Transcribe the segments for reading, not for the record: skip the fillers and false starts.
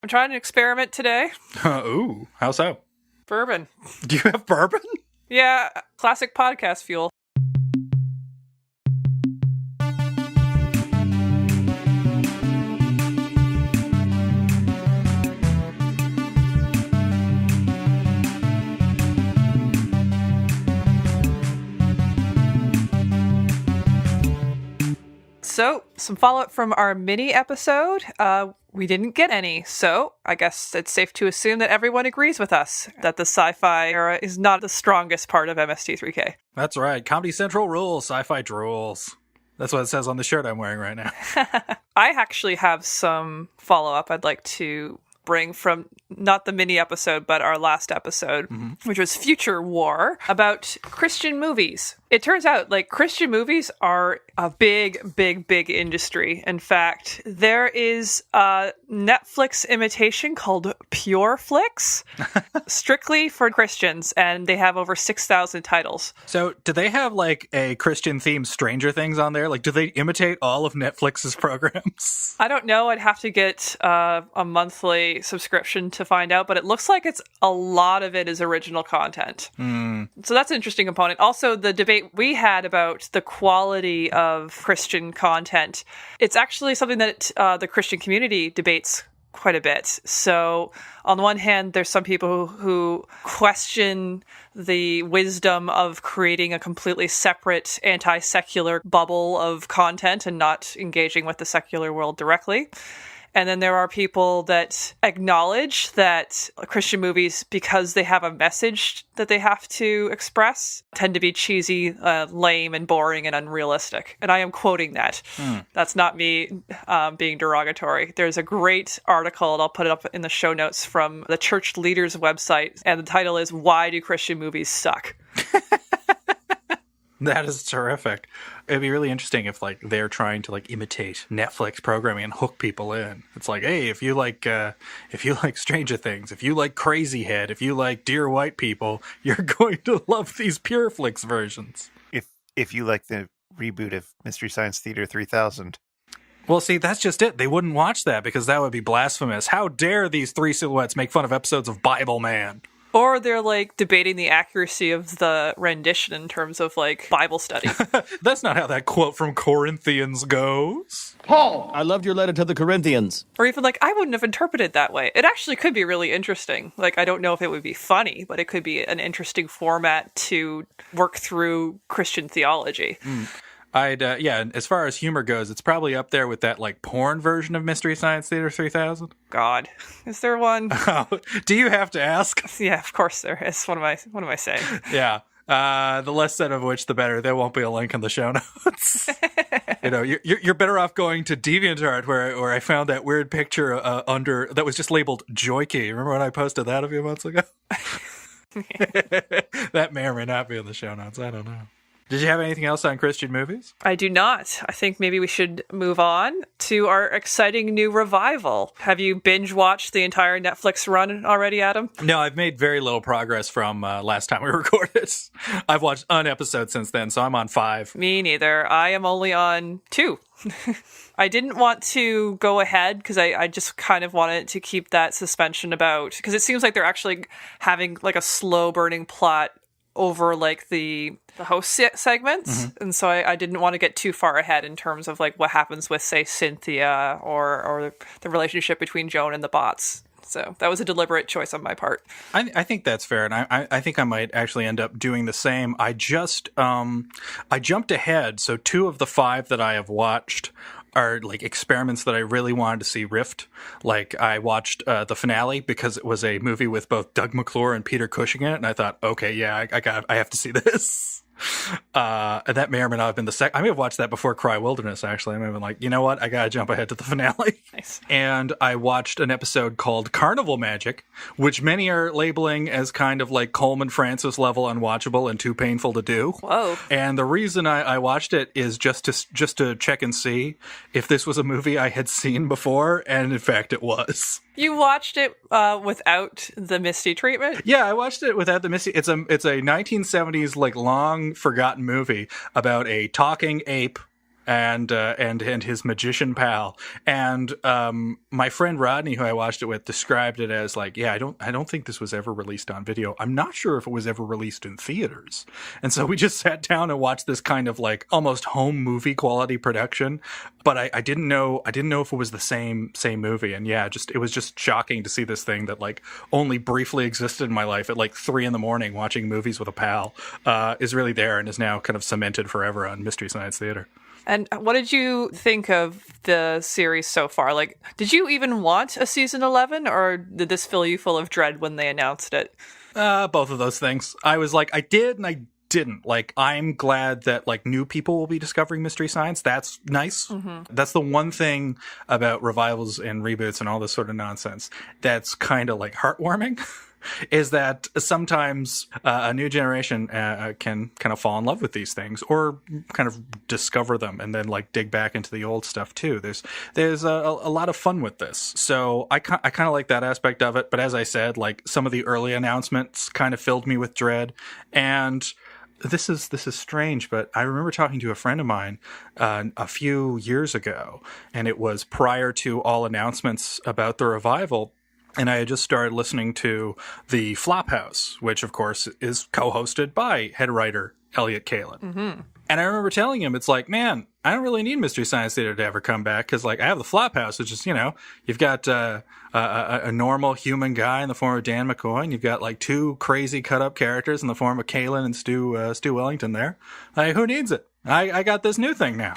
I'm trying an experiment today. Ooh, how so? Bourbon. Do you have bourbon? Yeah, classic podcast fuel. So, some follow-up from our mini episode. We didn't get any, so I guess it's safe to assume that everyone agrees with us that the sci-fi era is not the strongest part of MST3K. That's right. Comedy Central rules, sci-fi drools. That's what it says on the shirt I'm wearing right now. I actually have some follow-up I'd like to bring from not the mini episode, but our last episode, which was Future War, about Christian movies. It turns out, Christian movies are a big, big, big industry. In fact, there is a Netflix imitation called Pure Flix, strictly for Christians, and they have over 6,000 titles. So, do they have, a Christian-themed Stranger Things on there? Do they imitate all of Netflix's programs? I don't know. I'd have to get a monthly subscription to find out, but it looks like a lot of it is original content. So that's an interesting component. Also, the debate we had about the quality of Christian content, it's actually something that the Christian community debates quite a bit. So on the one hand, there's some people who question the wisdom of creating a completely separate anti-secular bubble of content and not engaging with the secular world directly. And then there are people that acknowledge that Christian movies, because they have a message that they have to express, tend to be cheesy, lame, and boring and unrealistic. And I am quoting that. That's not me being derogatory. There's a great article, and I'll put it up in the show notes, from the Church Leaders website. And the title is, "Why Do Christian Movies Suck?" That is terrific. It'd be really interesting if they're trying to imitate Netflix programming and hook people in. It's hey, if you like Stranger Things, if you like Crazy Head, if you like Dear White People, you're going to love these Pure Flix versions. If you like the reboot of Mystery Science Theater 3000. Well, see, that's just it. They wouldn't watch that because that would be blasphemous. How dare these three silhouettes make fun of episodes of Bible Man? Or they're debating the accuracy of the rendition in terms of Bible study. That's not how that quote from Corinthians goes. Paul, I loved your letter to the Corinthians. Or even I wouldn't have interpreted that way. It actually could be really interesting. I don't know if it would be funny, but it could be an interesting format to work through Christian theology. As far as humor goes, it's probably up there with that porn version of Mystery Science Theater 3000. God, is there one? Do you have to ask? Yeah, of course there is. What am I saying? Yeah. The less said of which, the better. There won't be a link in the show notes. You're better off going to DeviantArt, where I found that weird picture under that was just labeled Joykey. Remember when I posted that a few months ago? That may or may not be in the show notes. I don't know. Did you have anything else on Christian movies? I do not. I think maybe we should move on to our exciting new revival. Have you binge-watched the entire Netflix run already, Adam? No, I've made very little progress from last time we recorded. I've watched an episode since then, so I'm on 5. Me neither. I am only on 2. I didn't want to go ahead because I just kind of wanted to keep that suspension about, because it seems like they're actually having a slow-burning plot over the host segments, and so I didn't want to get too far ahead in terms of what happens with, say, Cynthia or the relationship between Joan and the bots. So that was a deliberate choice on my part. I think that's fair, and I think I might actually end up doing the same. I just I jumped ahead, so 2 of the 5 that I have watched are experiments that I really wanted to see riffed. I watched the finale because it was a movie with both Doug McClure and Peter Cushing in it, and I thought, okay, yeah, I have to see this. And that may or may not have been the second. I may have watched that before Cry Wilderness, actually. I may have been you know what? I gotta jump ahead to the finale. Nice. And I watched an episode called Carnival Magic, which many are labeling as kind of Coleman Francis level unwatchable and too painful to do. Whoa. And the reason I watched it is just to check and see if this was a movie I had seen before, and in fact it was. You watched it without the Misty treatment? Yeah, I watched it without the Misty. It's a 1970s long forgotten movie about a talking ape and his magician pal. And my friend Rodney, who I watched it with, described it as like, yeah, I don't think this was ever released on video. I'm not sure if it was ever released in theaters. And so we just sat down and watched this kind of like almost home movie quality production. But I didn't know if it was the same movie. And yeah, it was just shocking to see this thing that like only briefly existed in my life at like 3 a.m. watching movies with a pal is really there and is now kind of cemented forever on Mystery Science Theater. And what did you think of the series so far? Like, did you even want a season 11, or did this fill you full of dread when they announced it? Both of those things. I was like, I did and I didn't. Like, I'm glad that like new people will be discovering Mystery Science. That's nice. Mm-hmm. That's the one thing about revivals and reboots and all this sort of nonsense that's kind of like heartwarming. Is that sometimes a new generation can kind of fall in love with these things or kind of discover them and then like dig back into the old stuff too. There's a lot of fun with this. So I kind of like that aspect of it. But as I said, like some of the early announcements kind of filled me with dread. And this is strange, but I remember talking to a friend of mine a few years ago, and it was prior to all announcements about the revival. And I had just started listening to the Flophouse, which, of course, is co-hosted by head writer Elliot Kalin. Mm-hmm. And I remember telling him, it's like, man, I don't really need Mystery Science Theater to ever come back because, like, I have the Flophouse, which is, you've got a normal human guy in the form of Dan McCoy, and you've got, like, 2 crazy cut-up characters in the form of Kalin and Stu Wellington there. Like, who needs it? I got this new thing now.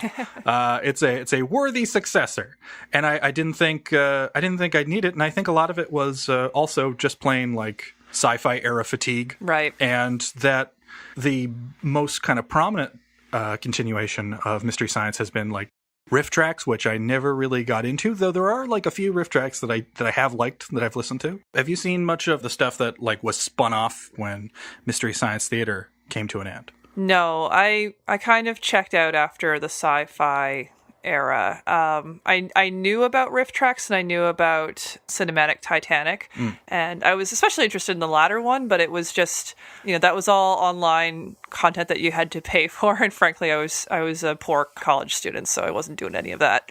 It's a worthy successor, and I didn't think I'd need it, and I think a lot of it was also just plain like sci-fi era fatigue, right? And that the most kind of prominent continuation of Mystery Science has been like riff tracks, which I never really got into, though there are like a few riff tracks that I have liked that I've listened to. Have you seen much of the stuff that like was spun off when Mystery Science Theater came to an end? No, I kind of checked out after the sci-fi era. I knew about riff tracks and I knew about Cinematic Titanic, and I was especially interested in the latter one, but it was just, that was all online content that you had to pay for, and frankly, I was a poor college student, so I wasn't doing any of that.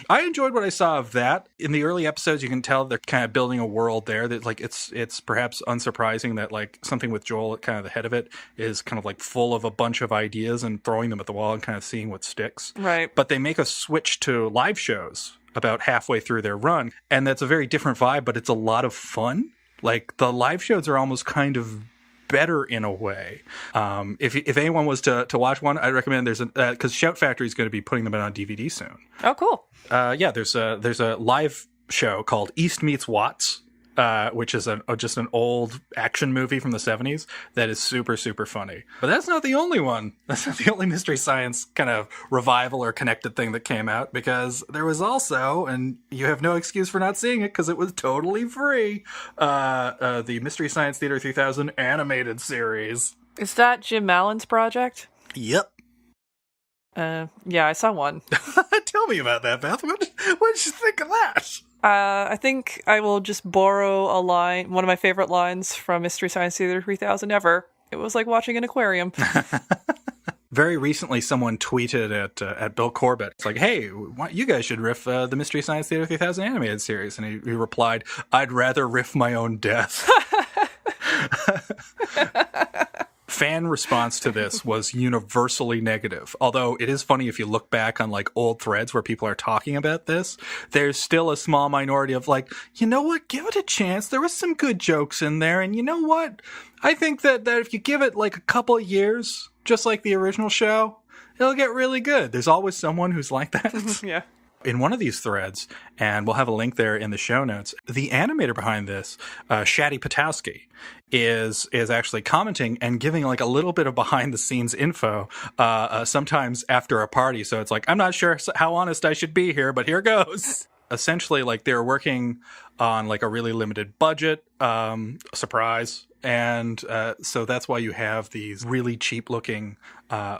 I enjoyed what I saw of that. In the early episodes, you can tell they're kind of building a world there that like it's perhaps unsurprising that like something with Joel at kind of the head of it is kind of like full of a bunch of ideas and throwing them at the wall and kind of seeing what sticks. Right. But they make a switch to live shows about halfway through their run, and that's a very different vibe, but it's a lot of fun. Like the live shows are almost kind of better in a way. If anyone was to watch one, I'd recommend because Shout Factory is going to be putting them out on DVD soon. Oh, cool. Yeah, there's a live show called East Meets Watts, which is just an old action movie from the 70s that is super, super funny. But that's not the only one. That's not the only Mystery Science kind of revival or connected thing that came out, because there was also, and you have no excuse for not seeing it because it was totally free, the Mystery Science Theater 3000 animated series. Is that Jim Allen's project? Yep. Yeah, I saw one. Tell me about that, Beth. What did you think of that? I think I will just borrow a line, one of my favorite lines from Mystery Science Theater 3000 ever. It was like watching an aquarium. Very recently, someone tweeted at Bill Corbett. It's like, hey, you guys should riff the Mystery Science Theater 3000 animated series. And he replied, I'd rather riff my own death. Fan response to this was universally negative. Although it is funny if you look back on like old threads where people are talking about this, there's still a small minority of like, you know what, give it a chance. There was some good jokes in there. And you know what? I think that if you give it like a couple of years, just like the original show, it'll get really good. There's always someone who's like that. Yeah. In one of these threads, and we'll have a link there in the show notes, the animator behind this, Shadi Patowski, is actually commenting and giving like a little bit of behind the scenes info, sometimes after a party. So it's like, I'm not sure how honest I should be here, but here goes. Essentially, like they're working on like a really limited budget, surprise. And so that's why you have these really cheap looking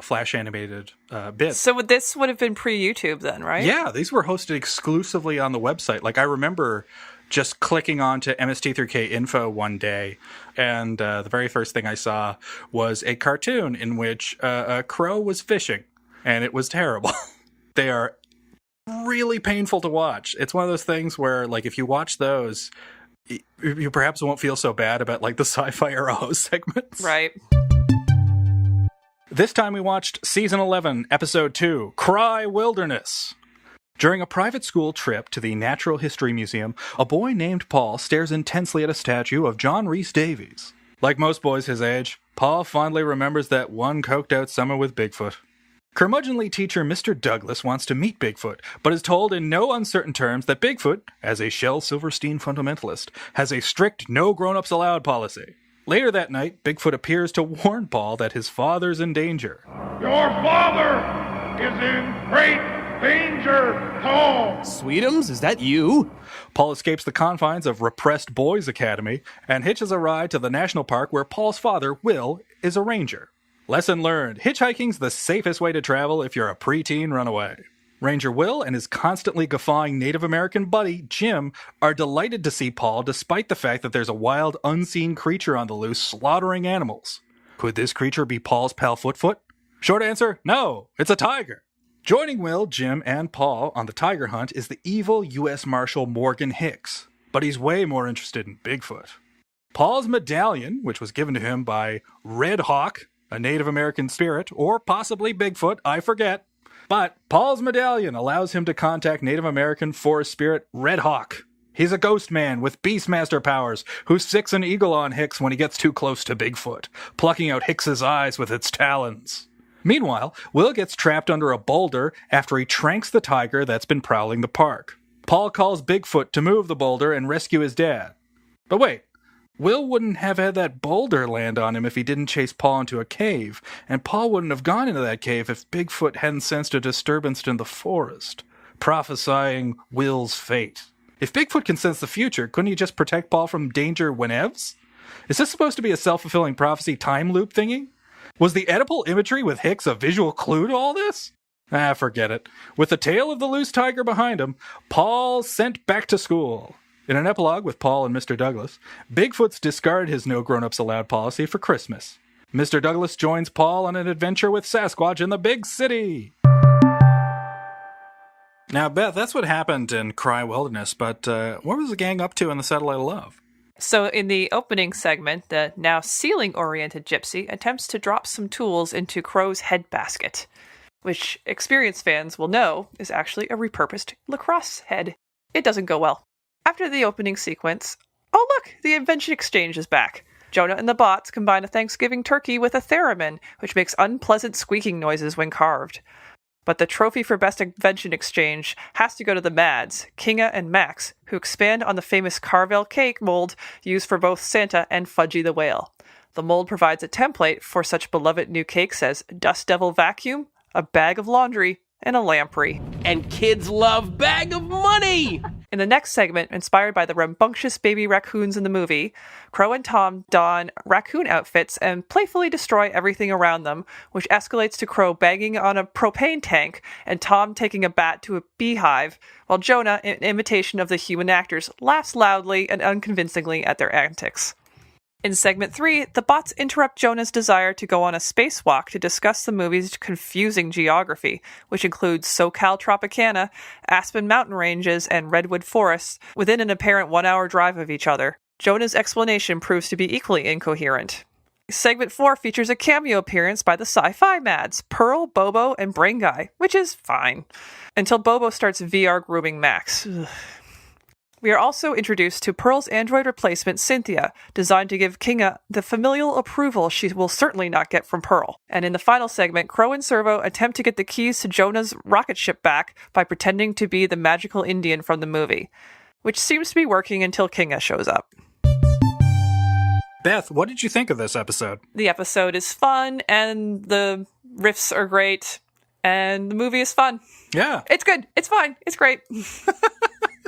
flash animated bits. So this would have been pre-YouTube then, right? Yeah, these were hosted exclusively on the website. Like I remember just clicking onto MST3K info one day, and the very first thing I saw was a cartoon in which a crow was fishing. and it was terrible. They are really painful to watch. It's one of those things where, like, if you watch those, you perhaps won't feel so bad about, like, the sci-fi era host segments. Right. This time we watched Season 11, Episode 2, Cry Wilderness. During a private school trip to the Natural History Museum, a boy named Paul stares intensely at a statue of John Rhys Davies. Like most boys his age, Paul fondly remembers that one coked-out summer with Bigfoot. Curmudgeonly teacher Mr. Douglas wants to meet Bigfoot, but is told in no uncertain terms that Bigfoot, as a Shel Silverstein fundamentalist, has a strict no grown-ups allowed policy. Later that night, Bigfoot appears to warn Paul that his father's in danger. Your father is in great danger, Paul. Sweetums, is that you? Paul escapes the confines of repressed boys' academy and hitches a ride to the national park where Paul's father, Will, is a ranger. Lesson learned, hitchhiking's the safest way to travel if you're a preteen runaway. Ranger Will and his constantly guffawing Native American buddy, Jim, are delighted to see Paul despite the fact that there's a wild, unseen creature on the loose slaughtering animals. Could this creature be Paul's pal Footfoot? Short answer, no, it's a tiger. Joining Will, Jim, and Paul on the tiger hunt is the evil U.S. Marshal Morgan Hicks, but he's way more interested in Bigfoot. Paul's medallion, which was given to him by Red Hawk, a Native American spirit, or possibly Bigfoot, I forget. But Paul's medallion allows him to contact Native American forest spirit Red Hawk. He's a ghost man with Beastmaster powers who sicks an eagle on Hicks when he gets too close to Bigfoot, plucking out Hicks's eyes with its talons. Meanwhile, Will gets trapped under a boulder after he tranks the tiger that's been prowling the park. Paul calls Bigfoot to move the boulder and rescue his dad. But wait, Will wouldn't have had that boulder land on him if he didn't chase Paul into a cave, and Paul wouldn't have gone into that cave if Bigfoot hadn't sensed a disturbance in the forest, prophesying Will's fate. If Bigfoot can sense the future, couldn't he just protect Paul from danger whenevs? Is this supposed to be a self-fulfilling prophecy time loop thingy? Was the Oedipal imagery with Hicks a visual clue to all this? Forget it. With the tail of the loose tiger behind him, Paul's sent back to school. In an epilogue with Paul and Mr. Douglas, Bigfoot's discarded his no grown-ups allowed policy for Christmas. Mr. Douglas joins Paul on an adventure with Sasquatch in the big city. Now, Beth, that's what happened in Cry Wilderness, but what was the gang up to in the Satellite of Love? So in the opening segment, the now ceiling-oriented gypsy attempts to drop some tools into Crow's head basket, which experienced fans will know is actually a repurposed lacrosse head. It doesn't go well. After the opening sequence, oh look, the invention exchange is back. Jonah and the bots combine a Thanksgiving turkey with a theremin, which makes unpleasant squeaking noises when carved. But the trophy for Best Invention Exchange has to go to the Mads, Kinga and Max, who expand on the famous Carvel cake mold used for both Santa and Fudgy the Whale. The mold provides a template for such beloved new cakes as Dust Devil Vacuum, a bag of laundry, and a lamprey. And kids love bag of money! In the next segment, inspired by the rambunctious baby raccoons in the movie, Crow and Tom don raccoon outfits and playfully destroy everything around them, which escalates to Crow banging on a propane tank and Tom taking a bat to a beehive, while Jonah, in imitation of the human actors, laughs loudly and unconvincingly at their antics. In segment 3, the bots interrupt Jonah's desire to go on a spacewalk to discuss the movie's confusing geography, which includes SoCal Tropicana, Aspen mountain ranges, and redwood forests, within an apparent 1-hour drive of each other. Jonah's explanation proves to be equally incoherent. Segment 4 features a cameo appearance by the sci-fi Mads, Pearl, Bobo, and Brain Guy, which is fine, until Bobo starts VR grooming Max. Ugh. We are also introduced to Pearl's android replacement, Cynthia, designed to give Kinga the familial approval she will certainly not get from Pearl. And in the final segment, Crow and Servo attempt to get the keys to Jonah's rocket ship back by pretending to be the magical Indian from the movie, which seems to be working until Kinga shows up. Beth, what did you think of this episode? The episode is fun, and the riffs are great, and the movie is fun. Yeah. It's good. It's fine. It's great.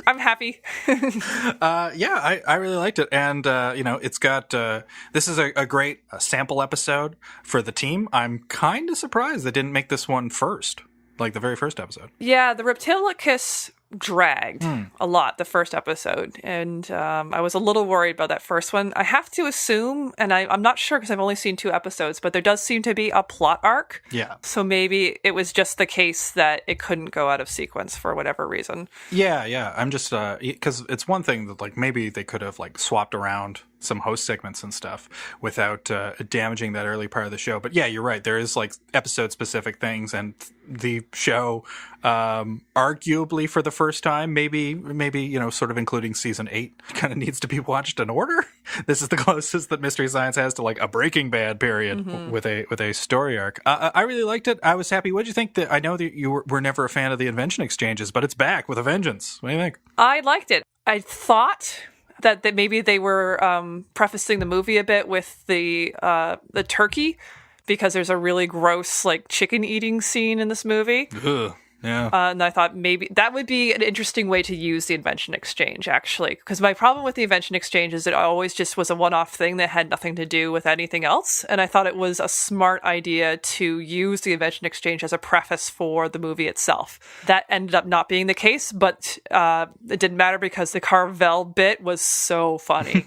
I'm happy. I really liked it. And, it's got, this is a great sample episode for the team. I'm kind of surprised they didn't make this one first, like the very first episode. Yeah, the Reptilicus dragged a lot, the first episode. And I was a little worried about that first one. I have to assume, and I'm not sure because I've only seen 2 episodes, but there does seem to be a plot arc. Yeah. So maybe it was just the case that it couldn't go out of sequence for whatever reason. Yeah. I'm just, because it's one thing that, like, maybe they could have, like, swapped around some host segments and stuff without damaging that early part of the show. But yeah, you're right. There is, like, episode specific things, and the show, arguably for the first time, maybe, you know, sort of including season 8, kind of needs to be watched in order. This is the closest that Mystery Science has to, like, a Breaking Bad period with a story arc. I really liked it. I was happy. What did you think? I know that you were never a fan of the invention exchanges, but it's back with a vengeance. What do you think? I liked it. I thought that maybe they were prefacing the movie a bit with the turkey, because there's a really gross, like, chicken eating scene in this movie. Ugh. Yeah. And I thought maybe that would be an interesting way to use the invention exchange, actually. Because my problem with the invention exchange is it always just was a one-off thing that had nothing to do with anything else. And I thought it was a smart idea to use the invention exchange as a preface for the movie itself. That ended up not being the case, but it didn't matter because the Carvel bit was so funny.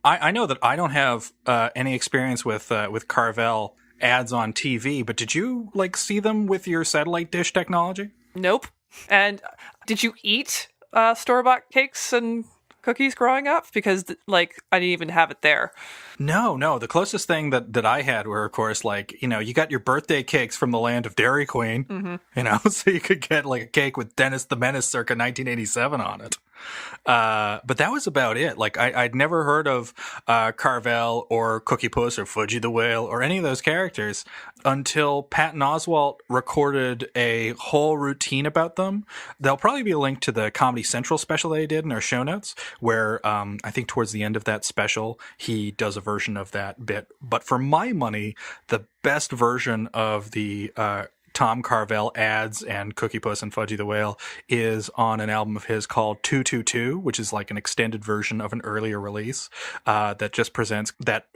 I know that I don't have any experience with Carvel ads on TV, but did you, like, see them with your satellite dish technology? Nope. And did you eat store-bought cakes and cookies growing up? Because, like, I didn't even have it there. No. The closest thing that I had were, of course, like, you know, you got your birthday cakes from the land of Dairy Queen, you know, so you could get, like, a cake with Dennis the Menace circa 1987 on it. But that was about it. Like, I'd never heard of Carvel or Cookie Puss or Fudgy the Whale or any of those characters until Patton Oswalt recorded a whole routine about them. There'll probably be a link to the Comedy Central special that he did in our show notes, where I think towards the end of that special, he does a version of that bit. But for my money, the best version of the Tom Carvel ads and Cookie Puss and Fudgy the Whale is on an album of his called 222, which is like an extended version of an earlier release that just presents that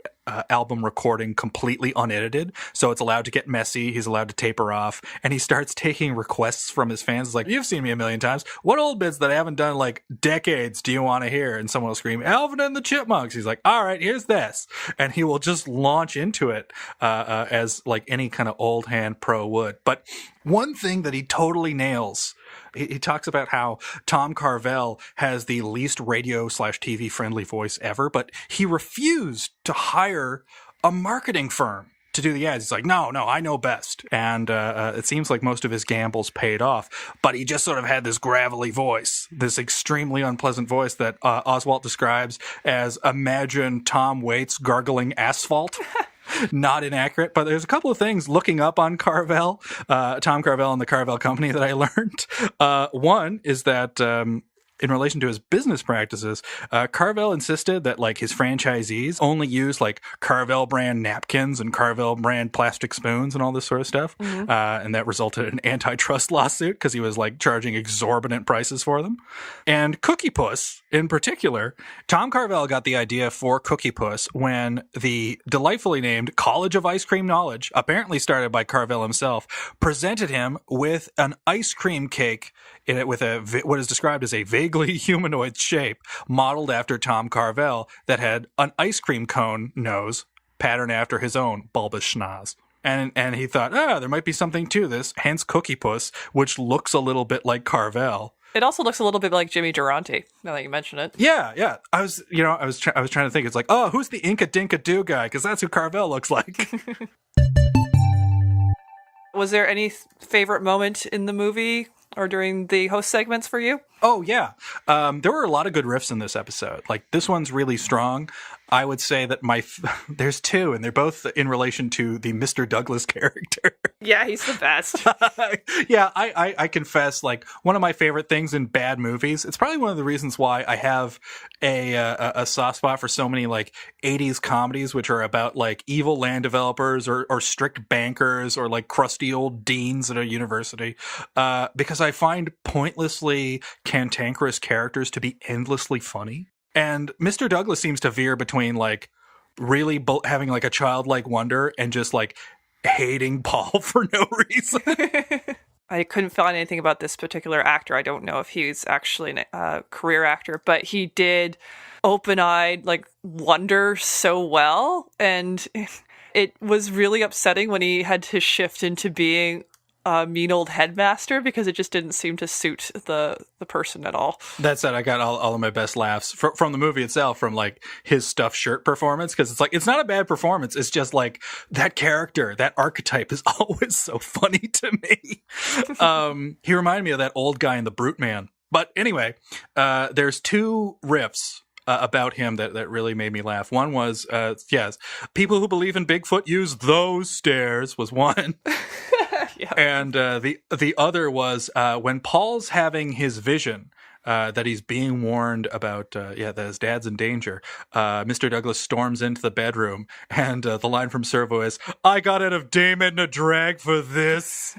album recording completely unedited. So it's allowed to get messy. He's allowed to taper off. And he starts taking requests from his fans. It's like, you've seen me a million times. What old bits that I haven't done like decades do you want to hear? And someone will scream, Alvin and the Chipmunks. He's like, all right, here's this. And he will just launch into it as like any kind of old hand pro would. But one thing that he totally nails, he talks about how Tom Carvel has the least radio/TV friendly voice ever, but he refused to hire a marketing firm to do the ads. He's like, no, I know best. And it seems like most of his gambles paid off, but he just sort of had this gravelly voice, this extremely unpleasant voice that Oswalt describes as imagine Tom Waits gargling asphalt. Not inaccurate, but there's a couple of things looking up on Carvel, Tom Carvel and the Carvel Company that I learned. One is that in relation to his business practices, Carvel insisted that like his franchisees only use like Carvel brand napkins and Carvel brand plastic spoons and all this sort of stuff. And that resulted in an antitrust lawsuit because he was like charging exorbitant prices for them. And Cookie Puss in particular, Tom Carvel got the idea for Cookie Puss when the delightfully named College of Ice Cream Knowledge, apparently started by Carvel himself, presented him with an ice cream cake in it with what is described as a vaguely humanoid shape modeled after Tom Carvel that had an ice cream cone nose patterned after his own bulbous schnoz. And he thought, there might be something to this, hence Cookie Puss, which looks a little bit like Carvel. It also looks a little bit like Jimmy Durante, now that you mention it. Yeah. I was trying to think. It's like, who's the Inca Dinka Doo guy? Because that's who Carvel looks like. Was there any favorite moment in the movie or during the host segments for you? Oh, yeah. There were a lot of good riffs in this episode. Like, this one's really strong. I would say that there's two, and they're both in relation to the Mr. Douglas character. Yeah, he's the best. Yeah, I confess, like, one of my favorite things in bad movies, it's probably one of the reasons why I have a soft spot for so many, like, 80s comedies, which are about, like, evil land developers or strict bankers or, like, crusty old deans at a university, because I find pointlessly cantankerous characters to be endlessly funny. And Mr. Douglas seems to veer between like really having like a childlike wonder and just like hating Paul for no reason. I couldn't find anything about this particular actor. I don't know if he's actually a career actor, but he did open-eyed, like, wonder so well. And it was really upsetting when he had to shift into being a mean old headmaster because it just didn't seem to suit the person at all. That said, I got all of my best laughs from the movie itself, from like his stuffed shirt performance, because it's like, it's not a bad performance. It's just like that character, that archetype is always so funny to me. He reminded me of that old guy in The Brute Man. But anyway, there's two riffs about him that really made me laugh. One was, yes, people who believe in Bigfoot use those stairs was one. Yeah. And the other was when Paul's having his vision that he's being warned about, that his dad's in danger. Mr. Douglas storms into the bedroom, and the line from Servo is, "I got out of Dame Edna Drag for this."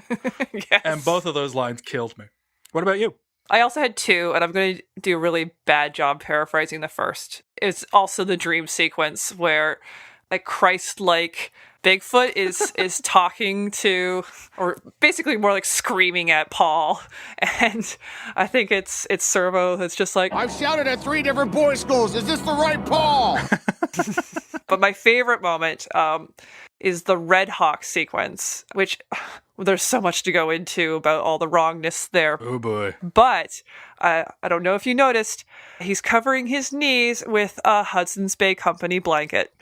Yes. And both of those lines killed me. What about you? I also had two, and I'm going to do a really bad job paraphrasing the first. It's also the dream sequence where a Christ-like Bigfoot is talking to, or basically more like screaming at Paul. And I think it's Servo that's just like, I've shouted at 3 different boys' schools. Is this the right Paul? But my favorite moment is the Red Hawk sequence, which there's so much to go into about all the wrongness there. Oh boy. But I don't know if you noticed, he's covering his knees with a Hudson's Bay Company blanket.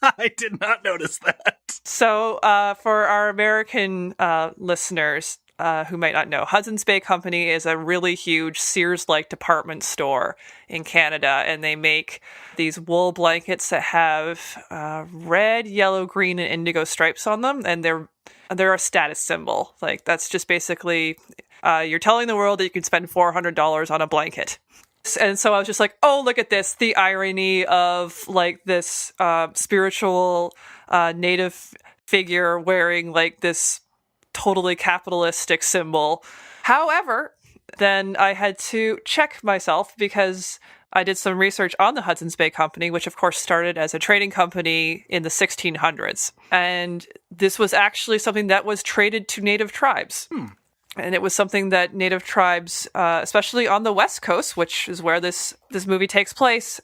I did not notice that. So for our American listeners who might not know, Hudson's Bay Company is a really huge Sears-like department store in Canada, and they make these wool blankets that have red, yellow, green, and indigo stripes on them, and they're a status symbol. Like, that's just basically you're telling the world that you can spend $400 on a blanket. And so I was just like, oh, look at this, the irony of like this spiritual native figure wearing like this totally capitalistic symbol. However, then I had to check myself because I did some research on the Hudson's Bay Company, which of course started as a trading company in the 1600s. And this was actually something that was traded to native tribes. And it was something that native tribes, especially on the West Coast, which is where this movie takes place,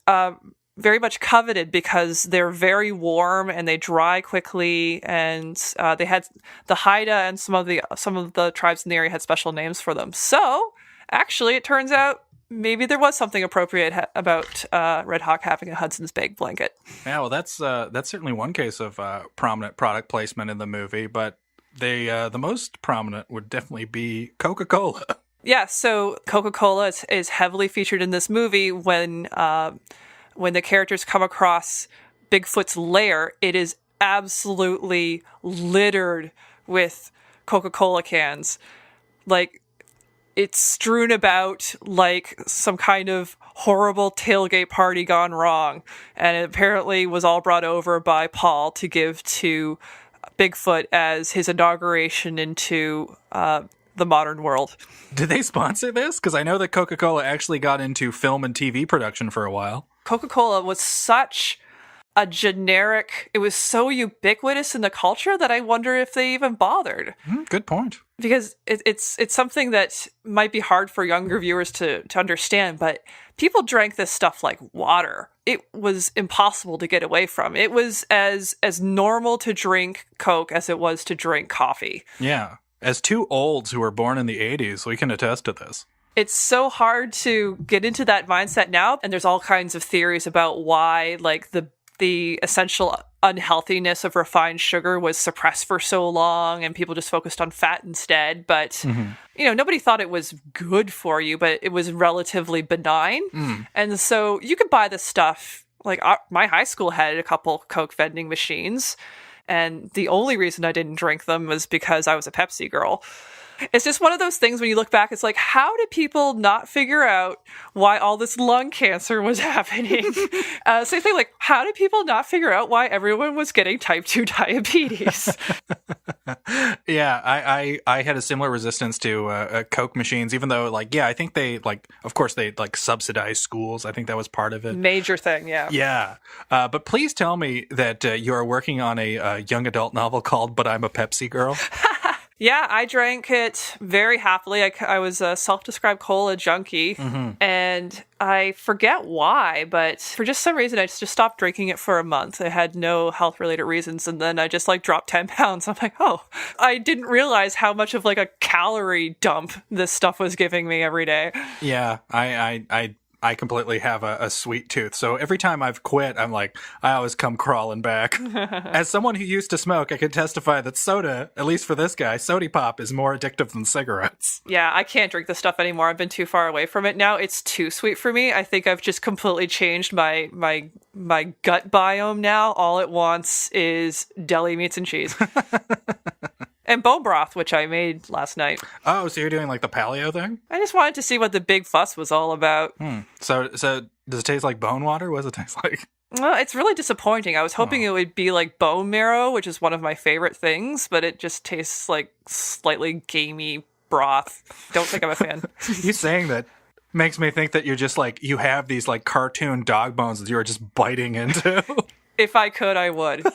very much coveted because they're very warm and they dry quickly. And they had the Haida and some of the tribes in the area had special names for them. So actually, it turns out maybe there was something appropriate about Red Hawk having a Hudson's Bay blanket. Yeah, well, that's certainly one case of prominent product placement in the movie, but the most prominent would definitely be Coca-Cola. Yeah, so Coca-Cola is heavily featured in this movie when the characters come across Bigfoot's lair. It is absolutely littered with Coca-Cola cans. Like, it's strewn about like some kind of horrible tailgate party gone wrong. And it apparently was all brought over by Paul to give to Bigfoot as his inauguration into the modern world. Did they sponsor this? Because I know that Coca-Cola actually got into film and TV production for a while. Coca-Cola was such a generic, it was so ubiquitous in the culture that I wonder if they even bothered. Good point. Because it's something that might be hard for younger viewers to understand, but people drank this stuff like water. It was impossible to get away from. It was as normal to drink Coke as it was to drink coffee. Yeah. As two olds who were born in the 80s, we can attest to this. It's so hard to get into that mindset now, and there's all kinds of theories about why like the essential unhealthiness of refined sugar was suppressed for so long and people just focused on fat instead. But, nobody thought it was good for you, but it was relatively benign. And so you could buy this stuff. Like my high school had a couple Coke vending machines. And the only reason I didn't drink them was because I was a Pepsi girl. It's just one of those things when you look back, it's like, how did people not figure out why all this lung cancer was happening? Same thing, like, how did people not figure out why everyone was getting type 2 diabetes? Yeah, I had a similar resistance to Coke machines, even though, like, yeah, I think they, like, of course, they, like, subsidize schools. I think that was part of it. Major thing, yeah. Yeah. But please tell me that you are working on a young adult novel called But I'm a Pepsi Girl. Yeah, I drank it very happily. I was a self-described cola junkie, and I forget why, but for just some reason, I just stopped drinking it for a month. I had no health-related reasons, and then I just like dropped 10 pounds. I'm like, oh, I didn't realize how much of like a calorie dump this stuff was giving me every day. Yeah, I completely have a sweet tooth. So every time I've quit, I'm like, I always come crawling back. As someone who used to smoke, I can testify that soda, at least for this guy, Sody Pop is more addictive than cigarettes. Yeah, I can't drink this stuff anymore. I've been too far away from it now. It's too sweet for me. I think I've just completely changed my gut biome now. All it wants is deli meats and cheese. And bone broth, which I made last night. Oh, so you're doing like the paleo thing? I just wanted to see what the big fuss was all about. So does it taste like bone water? What does it taste like? Well, it's really disappointing. I was hoping it would be like bone marrow, which is one of my favorite things, but it just tastes like slightly gamey broth. Don't think I'm a fan. You saying that makes me think that you're just like, you have these like cartoon dog bones that you are just biting into. If I could, I would.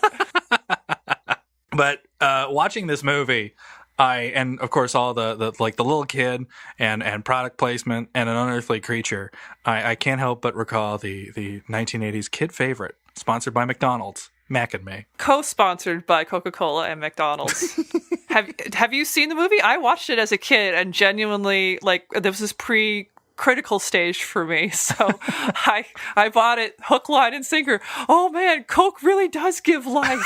But watching this movie, and of course all the like the little kid and product placement and an unearthly creature, I can't help but recall the 1980s kid favorite, sponsored by McDonald's, Mac and Me. Co-sponsored by Coca-Cola and McDonald's. Have you seen the movie? I watched it as a kid and genuinely, like, this was critical stage for me, so I bought it hook, line, and sinker. Oh man, Coke really does give life.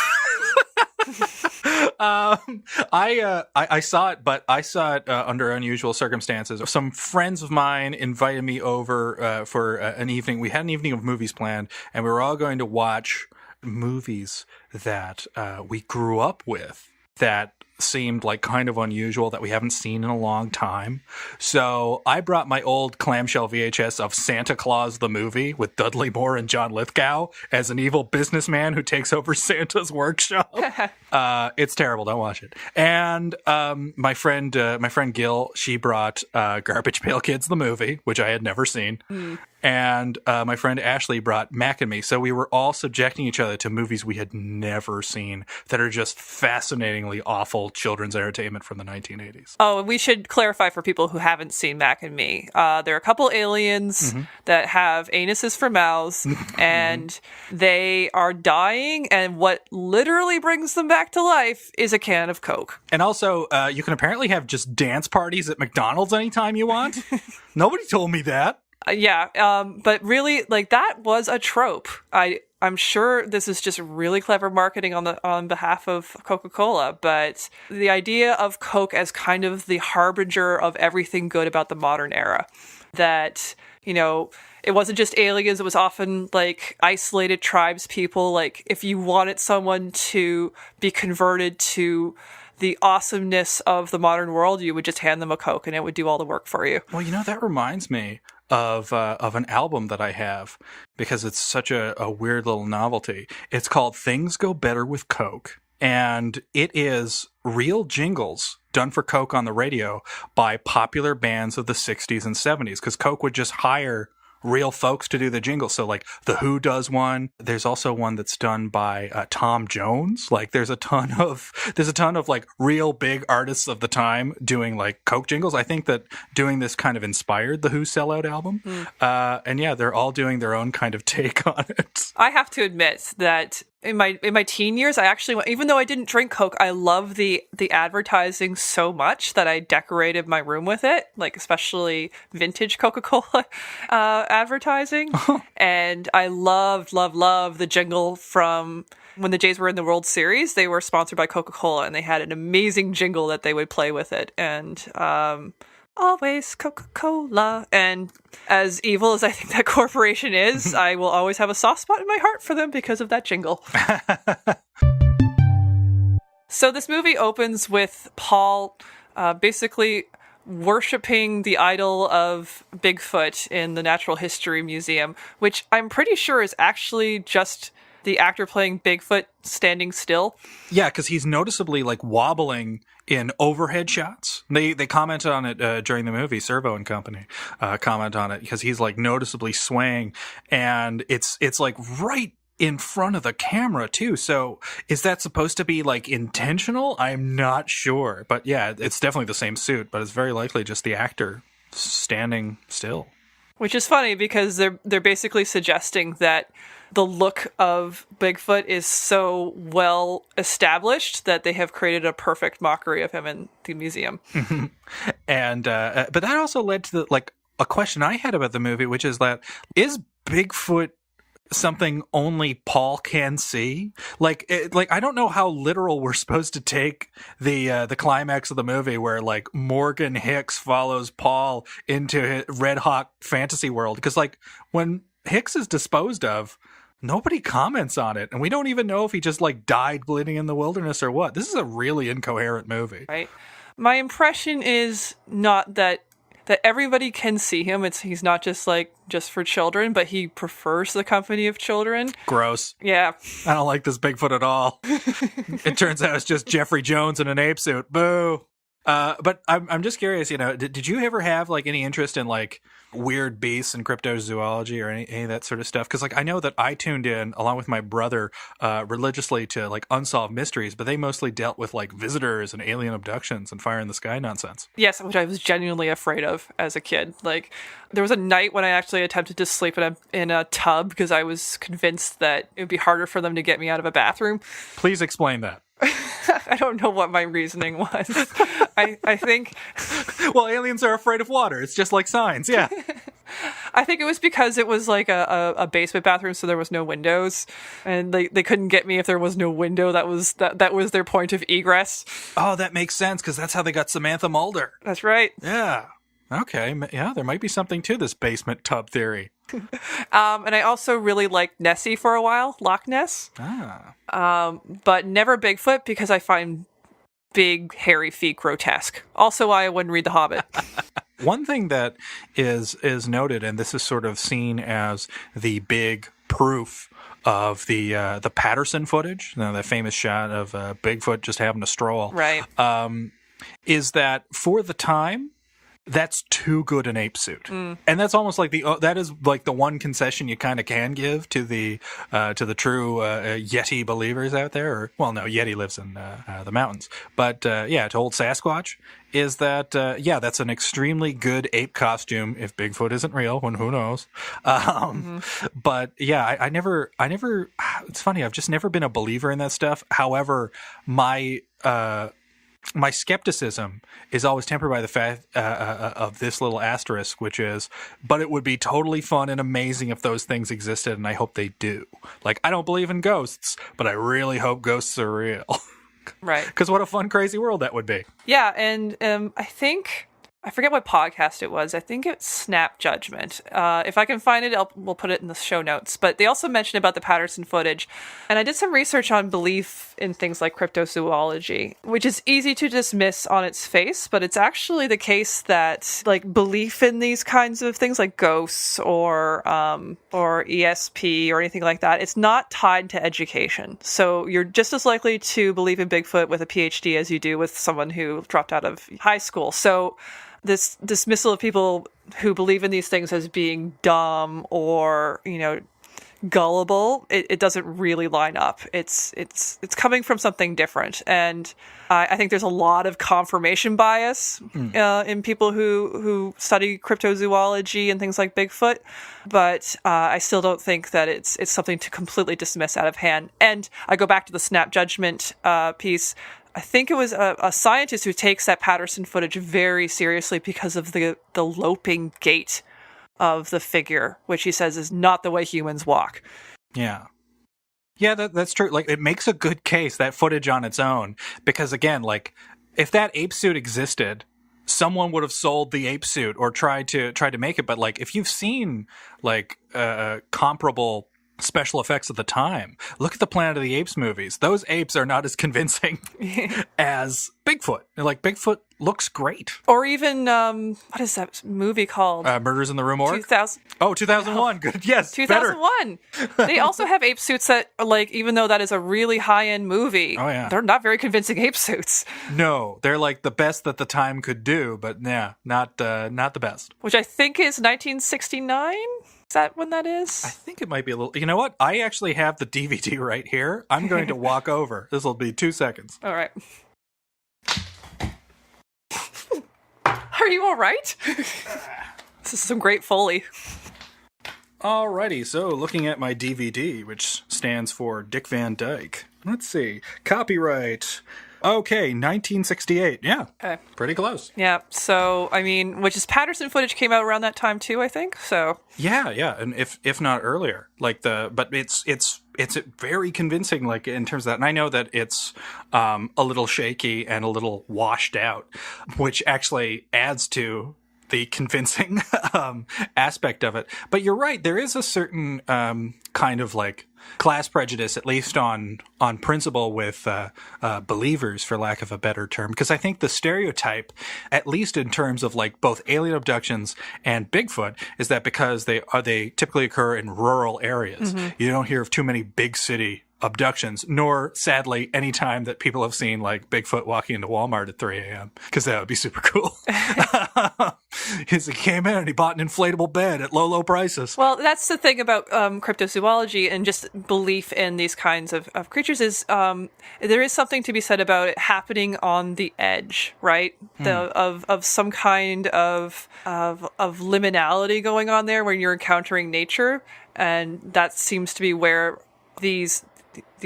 I saw it, but I saw it under unusual circumstances. Some friends of mine invited me over for an evening. We had an evening of movies planned, and we were all going to watch movies that we grew up with that seemed like kind of unusual, that we haven't seen in a long time. So I brought my old clamshell VHS of Santa Claus the movie with Dudley Moore and John Lithgow as an evil businessman who takes over Santa's workshop. It's terrible. Don't watch it. And my friend Gil, she brought Garbage Pail Kids the movie, which I had never seen. And my friend Ashley brought Mac and Me. So we were all subjecting each other to movies we had never seen that are just fascinatingly awful children's entertainment from the 1980s. Oh, and we should clarify for people who haven't seen Mac and Me. There are a couple aliens that have anuses for mouths, and they are dying, and what literally brings them back to life is a can of Coke. And also, you can apparently have just dance parties at McDonald's anytime you want. Nobody told me that. But really, like, that was a trope. I'm sure this is just really clever marketing on behalf of Coca-Cola, but the idea of Coke as kind of the harbinger of everything good about the modern era, that, you know, it wasn't just aliens, it was often like isolated tribes people. Like, if you wanted someone to be converted to the awesomeness of the modern world, you would just hand them a Coke and it would do all the work for you. Well, you know, that reminds me of an album that I have, because it's such a weird little novelty. It's called Things Go Better with Coke, and it is real jingles done for Coke on the radio by popular bands of the 60s and 70s, because Coke would just hire real folks to do the jingles. So like The Who does one. There's also one that's done by Tom Jones. Like there's a ton of like real big artists of the time doing like Coke jingles. I think that doing this kind of inspired the Who Sellout album. And yeah, they're all doing their own kind of take on it. I have to admit that in my teen years, I actually, even though I didn't drink Coke, I love the advertising so much that I decorated my room with it, like especially vintage Coca-Cola advertising. And I loved the jingle from when the Jays were in the World Series. They were sponsored by Coca-Cola, and they had an amazing jingle that they would play with it. And always Coca-Cola. And as evil as I think that corporation is, I will always have a soft spot in my heart for them because of that jingle. So this movie opens with Paul basically worshipping the idol of Bigfoot in the Natural History Museum, which I'm pretty sure is actually just the actor playing Bigfoot standing still. Yeah, because he's noticeably like wobbling in overhead shots. They commented on it during the movie. Servo and Company comment on it because he's like noticeably swaying, and it's like right in front of the camera too. So is that supposed to be like intentional? I'm not sure. But yeah, it's definitely the same suit, but it's very likely just the actor standing still. Which is funny because they're basically suggesting that the look of Bigfoot is so well established that they have created a perfect mockery of him in the museum. And but that also led to a question I had about the movie, which is that is Bigfoot something only Paul can see? I don't know how literal we're supposed to take the climax of the movie, where like Morgan Hicks follows Paul into his Red Hawk fantasy world, because like when Hicks is disposed of, nobody comments on it, and we don't even know if he just like died bleeding in the wilderness or what. This is a really incoherent movie. Right. My impression is not that everybody can see him. He's not just for children, but he prefers the company of children. Gross. Yeah. I don't like this Bigfoot at all. It turns out it's just Jeffrey Jones in an ape suit. Boo. But I'm just curious, did you ever have like any interest in like weird beasts and cryptozoology or any of that sort of stuff? Because like I know that I tuned in along with my brother religiously to like Unsolved Mysteries, but they mostly dealt with like visitors and alien abductions and fire in the sky nonsense. Yes, which I was genuinely afraid of as a kid. Like there was a night when I actually attempted to sleep in a tub because I was convinced that it would be harder for them to get me out of a bathroom. Please explain that. I don't know what my reasoning was. I think... Well, aliens are afraid of water. It's just like signs, yeah. I think it was because it was like a basement bathroom, so there was no windows, and they couldn't get me if there was no window. That was their point of egress. Oh, that makes sense, because that's how they got Samantha Mulder. That's right. Yeah. Okay. Yeah, there might be something to this basement tub theory. And I also really liked Nessie for a while, Loch Ness. But never Bigfoot, because I find big, hairy feet grotesque. Also why I wouldn't read The Hobbit. One thing that is noted, and this is sort of seen as the big proof of the Patterson footage, the famous shot of Bigfoot just having a stroll, right? Is that for the time, that's too good an ape suit, and that's almost like that is like the one concession you kind of can give to the true Yeti believers out there. Or, well, no, Yeti lives in the mountains, but to old Sasquatch, is that that's an extremely good ape costume if Bigfoot isn't real. When who knows? But yeah, I never. It's funny. I've just never been a believer in that stuff. However, my skepticism is always tempered by the fact of this little asterisk, which is, but it would be totally fun and amazing if those things existed, and I hope they do. Like, I don't believe in ghosts, but I really hope ghosts are real. Right. Because what a fun, crazy world that would be. Yeah, and I forget what podcast it was. I think it's Snap Judgment. If I can find it, we'll put it in the show notes. But they also mentioned about the Patterson footage. And I did some research on belief in things like cryptozoology, which is easy to dismiss on its face. But it's actually the case that like belief in these kinds of things like ghosts or ESP or anything like that, it's not tied to education. So you're just as likely to believe in Bigfoot with a PhD as you do with someone who dropped out of high school. So this dismissal of people who believe in these things as being dumb or, gullible, it doesn't really line up. It's coming from something different. And I think there's a lot of confirmation bias in people who study cryptozoology and things like Bigfoot. But I still don't think that it's something to completely dismiss out of hand. And I go back to the Snap Judgment piece. I think it was a scientist who takes that Patterson footage very seriously because of the loping gait of the figure, which he says is not the way humans walk. Yeah, that's true. Like, it makes a good case, that footage on its own, because again, like, if that ape suit existed, someone would have sold the ape suit or tried to make it. But like, if you've seen like comparable special effects at the time, look at the Planet of the Apes movies. Those apes are not as convincing as Bigfoot. Like, Bigfoot looks great. Or even what is that movie called? Murders in the Rue Morgue. 2001. No. Good. Yes. 2001. They also have ape suits that, like, even though that is a really high-end movie, they're not very convincing ape suits. No, they're like the best that the time could do, but yeah, not the best. Which I think is 1969. Is that when that is? I think it might be a little. You know what? I actually have the DVD right here. I'm going to walk over. This will be 2 seconds. All right. Are you all right? This is some great Foley. Alrighty, so looking at my DVD, which stands for Dick Van Dyke. Let's see. Copyright. Okay, 1968. Yeah. Okay. Pretty close. Yeah, so, I mean, which is Patterson footage came out around that time too, I think, so. Yeah, and if not earlier. But it's very convincing, like, in terms of that. And I know that it's a little shaky and a little washed out, which actually adds to the convincing aspect of it. But you're right, there is a certain kind of like class prejudice, at least on principle, with believers, for lack of a better term. Because I think the stereotype, at least in terms of like both alien abductions and Bigfoot, is that because they typically occur in rural areas. Mm-hmm. You don't hear of too many big city abductions, nor, sadly, any time that people have seen like Bigfoot walking into Walmart at 3 a.m. because that would be super cool. He came in and he bought an inflatable bed at low prices. Well, that's the thing about cryptozoology and just belief in these kinds of creatures is there is something to be said about it happening on the edge, right? Of some kind of liminality going on there when you're encountering nature, and that seems to be where these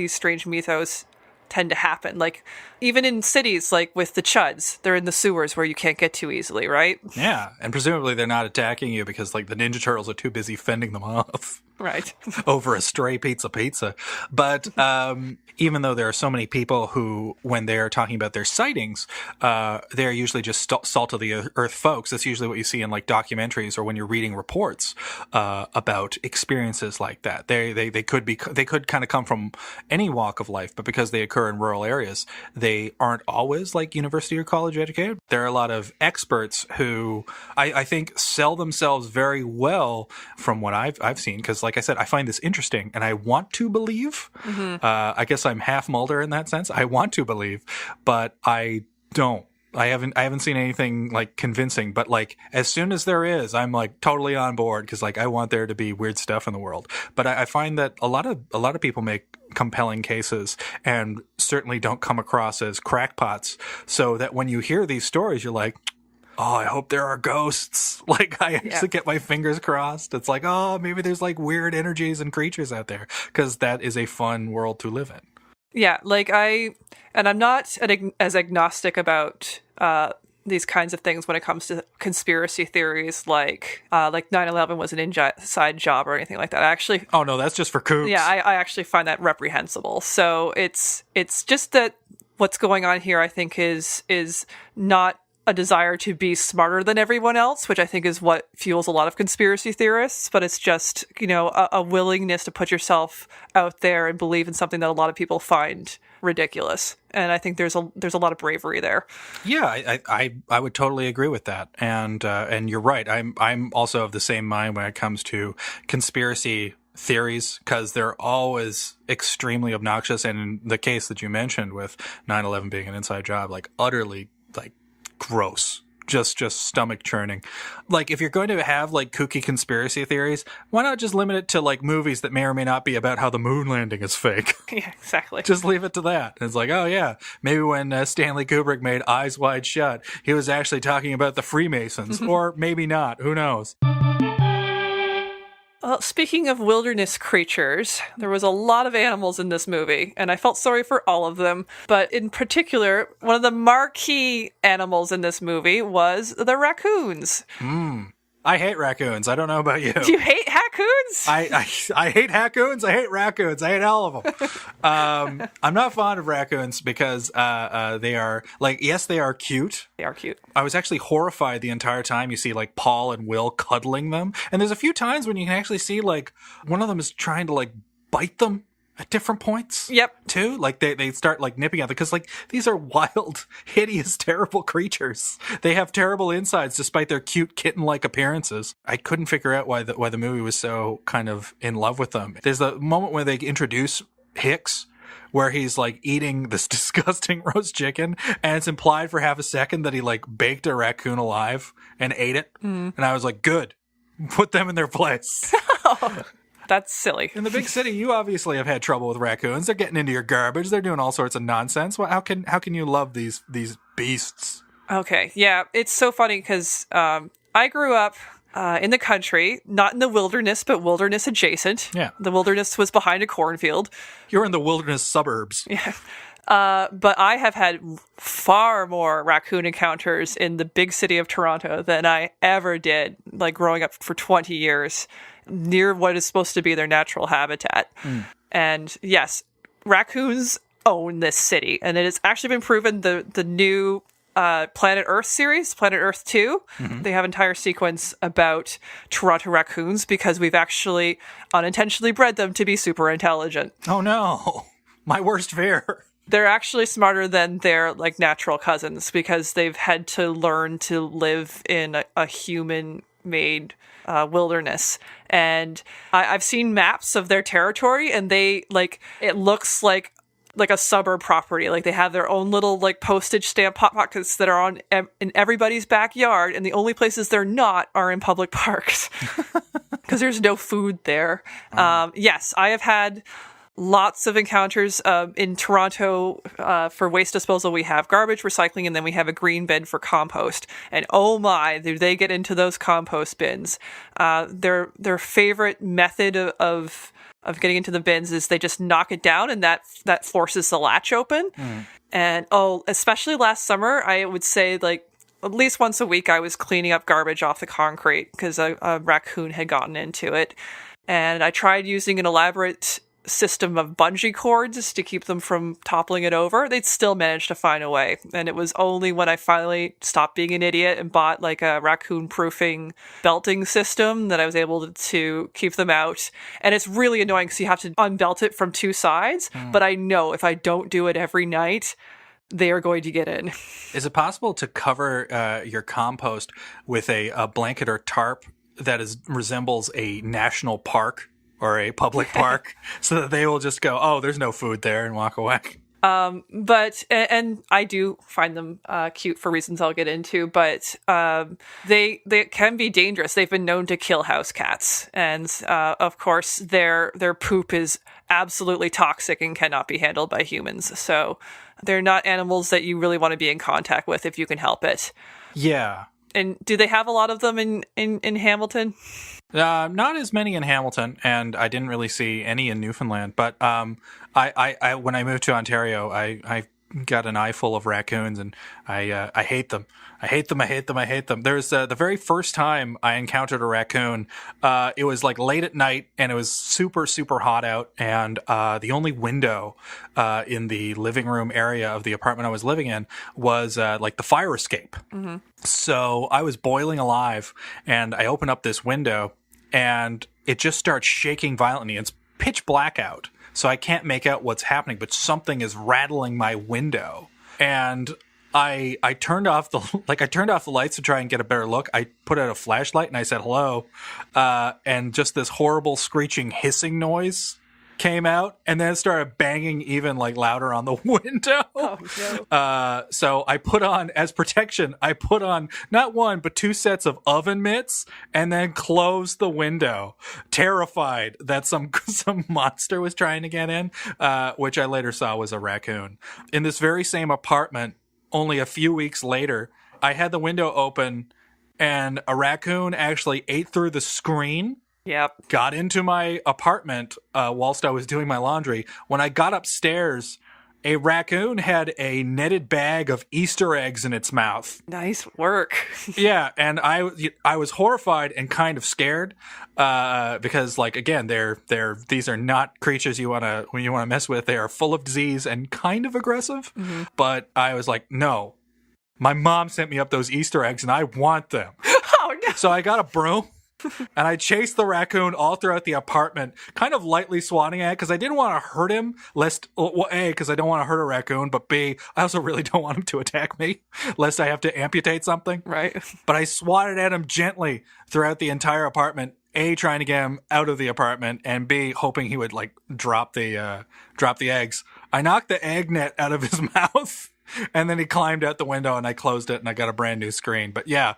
strange mythos tend to happen. Like, even in cities, like with the Chuds, they're in the sewers where you can't get to easily, right? Yeah, and presumably they're not attacking you because, like, the Ninja Turtles are too busy fending them off. Right. Over a stray pizza. But even though there are so many people who, when they're talking about their sightings, they're usually just salt of the earth folks. That's usually what you see in like documentaries or when you're reading reports about experiences like that. They could kind of come from any walk of life, but because they occur in rural areas, they aren't always like university or college educated. There are a lot of experts who I think sell themselves very well from what I've seen, because like I said, I find this interesting and I want to believe. Mm-hmm. I guess I'm half Mulder in that sense. I want to believe, but I don't. I haven't seen anything like convincing, but like as soon as there is, I'm like totally on board because like I want there to be weird stuff in the world. But I find that a lot of people make compelling cases and certainly don't come across as crackpots, so that when you hear these stories, you're like, oh, I hope there are ghosts. Like, I actually get my fingers crossed. It's like, oh, maybe there's like weird energies and creatures out there, because that is a fun world to live in. Yeah, like I'm not as agnostic about these kinds of things when it comes to conspiracy theories, like 9/11 was an inside job or anything like that. I actually, oh no, that's just for kooks. Yeah, I actually find that reprehensible. So it's just that what's going on here, I think, is not a desire to be smarter than everyone else, which I think is what fuels a lot of conspiracy theorists, but it's just, a willingness to put yourself out there and believe in something that a lot of people find ridiculous. And I think there's a lot of bravery there. Yeah, I would totally agree with that. And you're right. I'm also of the same mind when it comes to conspiracy theories, because they're always extremely obnoxious. And in the case that you mentioned with 9/11 being an inside job, like utterly like gross, just stomach churning. Like, if you're going to have like kooky conspiracy theories, why not just limit it to like movies that may or may not be about how the moon landing is fake? Yeah, exactly. Just leave it to that. It's like, oh yeah, maybe when Stanley Kubrick made Eyes Wide Shut, he was actually talking about the Freemasons, or maybe not. Who knows? Well, speaking of wilderness creatures, there was a lot of animals in this movie, and I felt sorry for all of them. But in particular, one of the marquee animals in this movie was the raccoons. I hate raccoons. I don't know about you. Do you hate raccoons? I hate raccoons. I hate raccoons. I hate all of them. I'm not fond of raccoons because they are like, yes, they are cute. They are cute. I was actually horrified the entire time. You see like Paul and Will cuddling them, and there's a few times when you can actually see like one of them is trying to like bite them at different points. Yep. Too. Like they start like nipping at them, because like these are wild, hideous, terrible creatures. They have terrible insides despite their cute kitten-like appearances. I couldn't figure out why the movie was so kind of in love with them. There's the moment where they introduce Hicks, where he's like eating this disgusting roast chicken, and it's implied for half a second that he like baked a raccoon alive and ate it. And I was like, good. put them in their place. That's silly. In the big city, you obviously have had trouble with raccoons. They're getting into your garbage. They're doing all sorts of nonsense. Well, how can you love these beasts? Okay, yeah, it's so funny because I grew up in the country, not in the wilderness, but wilderness adjacent. Yeah. The wilderness was behind a cornfield. You're in the wilderness suburbs. Yeah. But I have had far more raccoon encounters in the big city of Toronto than I ever did, like growing up for 20 years near what is supposed to be their natural habitat. And yes, raccoons own this city, and it has actually been proven the new Planet Earth series, Planet Earth 2. They have an entire sequence about Toronto raccoons because we've actually unintentionally bred them to be super intelligent. Oh no, my worst fear. They're actually smarter than their like natural cousins because they've had to learn to live in a human-made wilderness. And I've seen maps of their territory, and they like it looks like a suburb property. Like they have their own little like postage stamp hot pockets that are in everybody's backyard, and the only places they're not are in public parks because there's no food there. Yes, I have had lots of encounters in Toronto for waste disposal. We have garbage recycling, and then we have a green bin for compost. And oh my, do they get into those compost bins? Their favorite method of getting into the bins is they just knock it down, and that forces the latch open. And especially last summer, I would say like at least once a week I was cleaning up garbage off the concrete because a raccoon had gotten into it. And I tried using an elaborate system of bungee cords to keep them from toppling it over. They'd still manage to find a way. And it was only when I finally stopped being an idiot and bought like a raccoon proofing belting system that I was able to keep them out. And it's really annoying because you have to unbelt it from two sides. But I know if I don't do it every night, they are going to get in. Is it possible to cover your compost with a blanket or tarp that resembles a national park or a public park so that they will just go, oh, there's no food there, and walk away? But I do find them cute for reasons I'll get into, but they can be dangerous. They've been known to kill house cats, and of course their poop is absolutely toxic and cannot be handled by humans. So they're not animals that you really want to be in contact with if you can help it. Yeah. And do they have a lot of them in Hamilton? Not as many in Hamilton, and I didn't really see any in Newfoundland. But I when I moved to Ontario, I got an eye full of raccoons, and I hate them. I hate them. There's the very first time I encountered a raccoon, it was like late at night, and it was super, super hot out, and the only window in the living room area of the apartment I was living in was like the fire escape. So I was boiling alive, and I open up this window, and it just starts shaking violently. It's pitch black out, so I can't make out what's happening, but something is rattling my window. And I turned off the lights to try and get a better look. I put out a flashlight and I said hello, and just this horrible screeching, hissing noise came out, and then it started banging even like louder on the window. Oh, no. So I put on, as protection, not one but two sets of oven mitts, and then closed the window, terrified that some monster was trying to get in, which I later saw was a raccoon. In this very same apartment, only a few weeks later, I had the window open, and a raccoon actually ate through the screen. Yep. Got into my apartment whilst I was doing my laundry. When I got upstairs, a raccoon had a netted bag of Easter eggs in its mouth. Nice work. Yeah, and I was horrified and kind of scared because, like, again, these are not creatures you want to mess with. They are full of disease and kind of aggressive. But I was like, no, my mom sent me up those Easter eggs, and I want them. Oh no! So I got a broom. And I chased the raccoon all throughout the apartment, kind of lightly swatting at it because I didn't want to hurt him, A, because I don't want to hurt a raccoon, but B, I also really don't want him to attack me, lest I have to amputate something. Right. But I swatted at him gently throughout the entire apartment, A, trying to get him out of the apartment, and B, hoping he would, like, drop the eggs. I knocked the egg net out of his mouth. And then he climbed out the window, and I closed it, and I got a brand new screen. But yeah,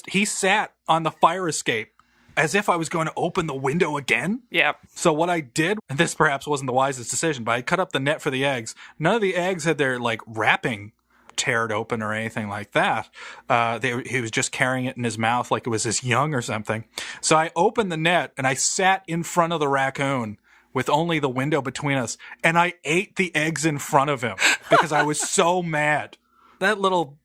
he sat on the fire escape as if I was going to open the window again. Yeah. So what I did, and this perhaps wasn't the wisest decision, but I cut up the net for the eggs. None of the eggs had their like wrapping teared open or anything like that. He was just carrying it in his mouth like it was his young or something. So I opened the net and I sat in front of the raccoon with only the window between us, and I ate the eggs in front of him because I was so mad. That little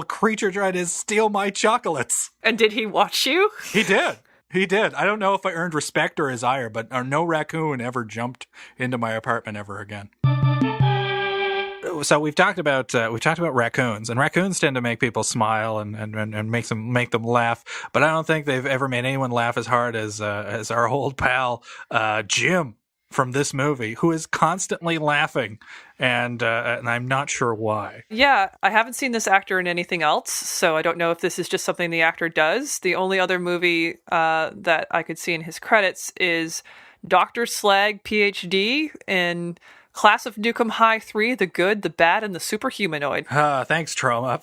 creature tried to steal my chocolates. And did he watch you? He did. He did. I don't know if I earned respect or his ire, but no raccoon ever jumped into my apartment ever again. So we've talked about raccoons, and raccoons tend to make people smile and make them laugh. But I don't think they've ever made anyone laugh as hard as our old pal Jim from this movie, who is constantly laughing, and I'm not sure why. Yeah, I haven't seen this actor in anything else, so I don't know if this is just something the actor does. The only other movie that I could see in his credits is Dr. Slag, PhD, in Class of Nukem High 3, The Good, the Bad, and the Superhumanoid. Thanks, Trauma.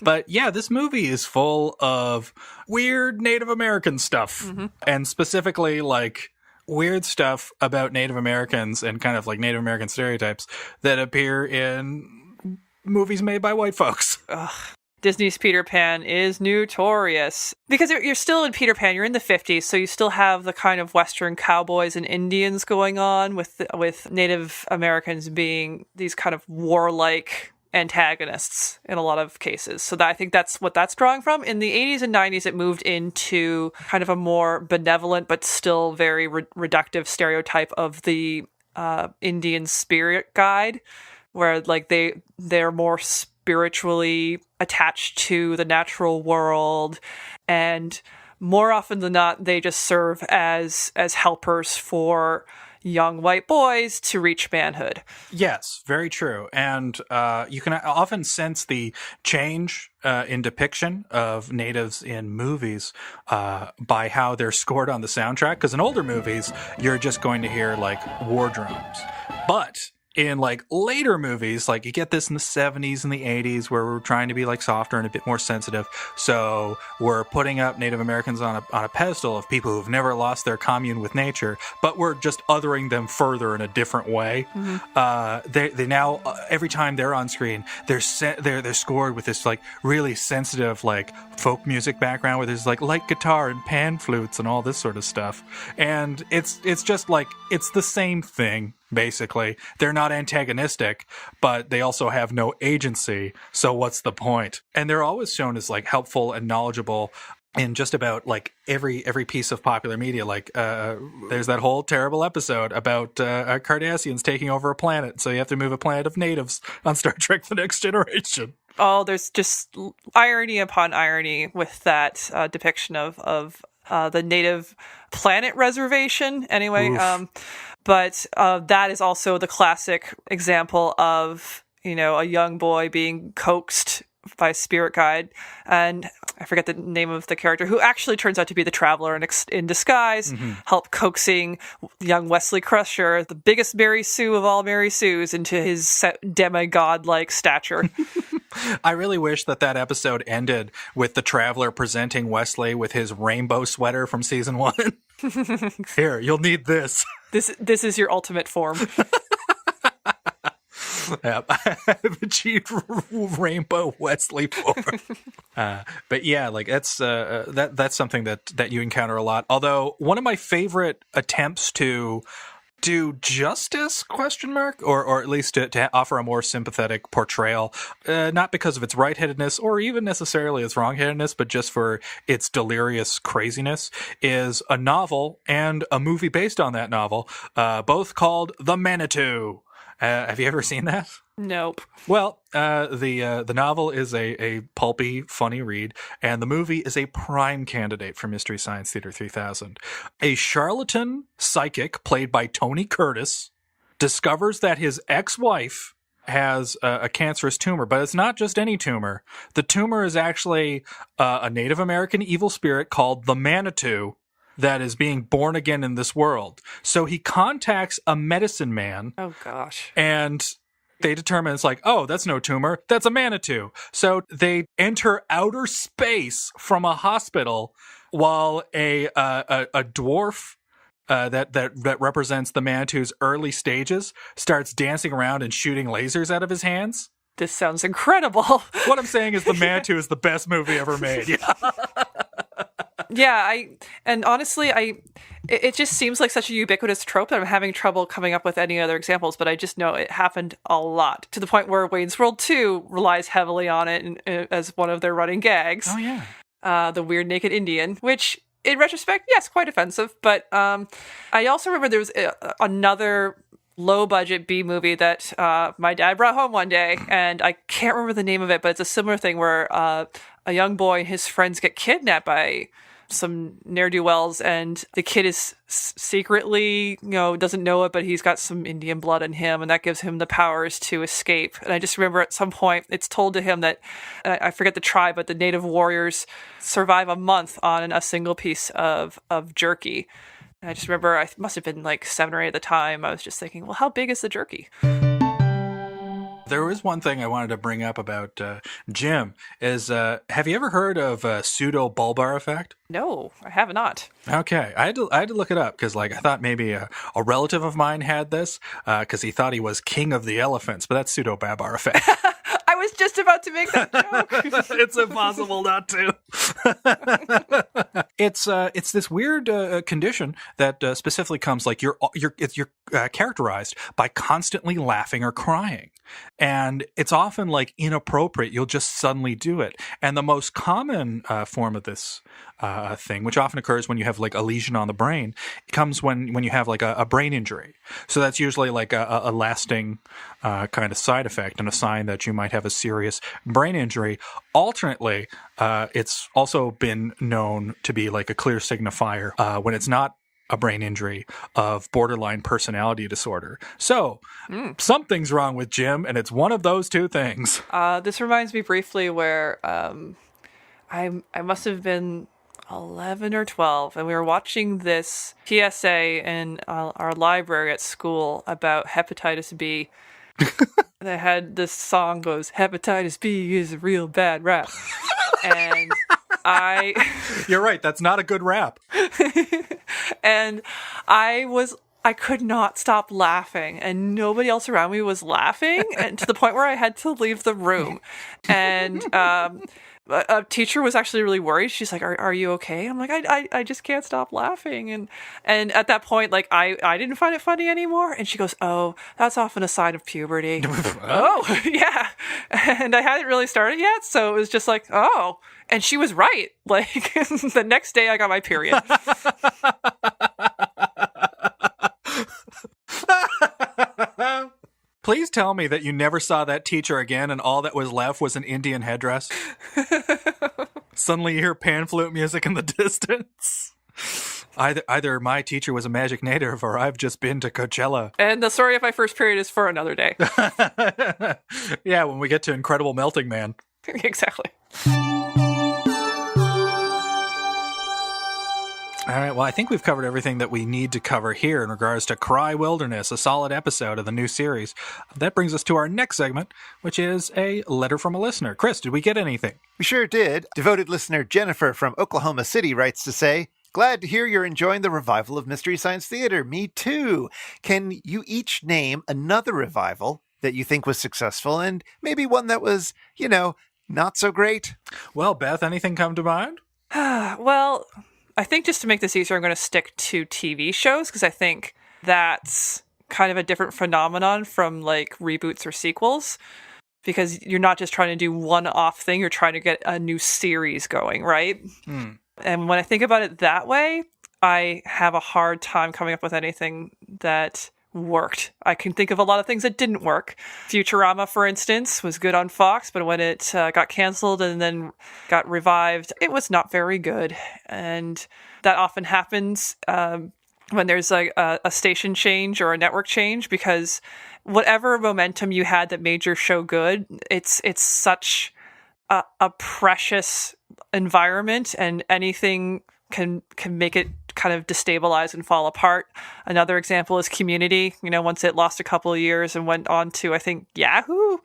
But yeah, this movie is full of weird Native American stuff, and specifically like weird stuff about Native Americans and kind of like Native American stereotypes that appear in movies made by white folks. Ugh. Disney's Peter Pan is notorious because you're still in Peter Pan. You're in the 50s, so you still have the kind of Western cowboys and Indians going on with Native Americans being these kind of warlike antagonists in a lot of cases. So I think that's what that's drawing from. In the 80s and 90s, it moved into kind of a more benevolent but still very reductive stereotype of the Indian spirit guide, where like they're more spiritually attached to the natural world, and more often than not they just serve as helpers for young white boys to reach manhood. Yes, very true. And you can often sense the change in depiction of natives in movies by how they're scored on the soundtrack, because in older movies you're just going to hear like war drums, but in like later movies, like you get this in the 70s and the 80s where we're trying to be like softer and a bit more sensitive. So we're putting up Native Americans on a pedestal of people who've never lost their commune with nature, but we're just othering them further in a different way. They now every time they're on screen, they're scored with this like really sensitive like folk music background where there's like light guitar and pan flutes and all this sort of stuff. And it's just like it's the same thing. Basically, they're not antagonistic, but they also have no agency. So what's the point? And they're always shown as like helpful and knowledgeable in just about like every piece of popular media. Like there's that whole terrible episode about Cardassians taking over a planet, so you have to move a planet of natives on Star Trek: The Next Generation. Oh, there's just irony upon irony with that depiction of the native planet reservation. Anyway, but that is also the classic example of, you know, a young boy being coaxed by a spirit guide, and I forget the name of the character, who actually turns out to be the Traveler in disguise, help coaxing young Wesley Crusher, the biggest Mary Sue of all Mary Sues, into his demigod-like stature. I really wish that episode ended with the Traveler presenting Wesley with his rainbow sweater from season 1. Here, you'll need this. This is your ultimate form. Yeah, I've achieved rainbow Wesley form. But yeah, like that's something that you encounter a lot. Although one of my favorite attempts to do justice ? Or at least to offer a more sympathetic portrayal, not because of its right-headedness or even necessarily its wrong-headedness, but just for its delirious craziness, is a novel and a movie based on that novel, both called The Manitou. Have you ever seen that? Nope. Well, the novel is a pulpy, funny read, and the movie is a prime candidate for Mystery Science Theater 3000. A charlatan psychic, played by Tony Curtis, discovers that his ex-wife has a cancerous tumor, but it's not just any tumor. The tumor is actually a Native American evil spirit called the Manitou, that is being born again in this world. So he contacts a medicine man. Oh, gosh. And they determine it's like, oh, that's no tumor. That's a Manitou. So they enter outer space from a hospital while a dwarf that represents the Manitou's early stages starts dancing around and shooting lasers out of his hands. This sounds incredible. What I'm saying is the Manitou is the best movie ever made. Yeah. Yeah, it just seems like such a ubiquitous trope that I'm having trouble coming up with any other examples, but I just know it happened a lot, to the point where Wayne's World 2 relies heavily on it as one of their running gags. Oh, yeah. The weird naked Indian, which, in retrospect, yes, quite offensive, but I also remember there was another low-budget B movie that my dad brought home one day, and I can't remember the name of it, but it's a similar thing where a young boy and his friends get kidnapped by some ne'er-do-wells, and the kid is secretly, doesn't know it, but he's got some Indian blood in him, and that gives him the powers to escape. And I just remember at some point it's told to him that, I forget the tribe, but the native warriors survive a month on a single piece of jerky. And I just remember, I must have been like 7 or 8 at the time, I was just thinking, well, how big is the jerky? There was one thing I wanted to bring up about Jim, is have you ever heard of pseudo-bulbar effect? No, I have not. Okay, I had to look it up because I thought maybe a relative of mine had this because he thought he was king of the elephants, but that's pseudo-bulbar effect. I was just about to make that joke. It's impossible not to. It's this weird condition that specifically comes you're characterized by constantly laughing or crying, and it's often inappropriate. You'll just suddenly do it, and the most common form of this thing, which often occurs when you have a lesion on the brain, comes when you have a brain injury. So that's usually a lasting kind of side effect and a sign that you might have a serious brain injury. Alternately, it's also been known to be a clear signifier when it's not a brain injury of borderline personality disorder. So something's wrong with Jim, and it's one of those two things. This reminds me briefly where I must have been 11 or 12, and we were watching this PSA in our library at school about hepatitis B. They had this song goes, "Hepatitis B is a real bad rap." And You're right, that's not a good rap. And I could not stop laughing, and nobody else around me was laughing, and to the point where I had to leave the room. And a teacher was actually really worried. She's like, are you okay? I'm like, I just can't stop laughing. And at that point, I didn't find it funny anymore. And she goes, "Oh, that's often a sign of puberty." Oh, yeah. And I hadn't really started yet. So it was just oh. And she was right. The next day I got my period. Please tell me that you never saw that teacher again and all that was left was an Indian headdress. Suddenly you hear pan flute music in the distance. Either my teacher was a magic native or I've just been to Coachella. And the story of my first period is for another day. Yeah, when we get to Incredible Melting Man. Exactly. All right, well, I think we've covered everything that we need to cover here in regards to Cry Wilderness, a solid episode of the new series. That brings us to our next segment, which is a letter from a listener. Chris, did we get anything? We sure did. Devoted listener Jennifer from Oklahoma City writes to say, "Glad to hear you're enjoying the revival of Mystery Science Theater. Me too. Can you each name another revival that you think was successful and maybe one that was, not so great?" Well, Beth, anything come to mind? Well, I think just to make this easier, I'm going to stick to TV shows because I think that's kind of a different phenomenon from reboots or sequels, because you're not just trying to do one-off thing, you're trying to get a new series going, right? And when I think about it that way, I have a hard time coming up with anything that worked. I can think of a lot of things that didn't work. Futurama, for instance, was good on Fox, but when it got canceled and then got revived, it was not very good. And that often happens when there's a station change or a network change, because whatever momentum you had that made your show good, it's such a precious environment, and anything can make it kind of destabilize and fall apart. Another example is Community. Once it lost a couple of years and went on to, I think, Yahoo,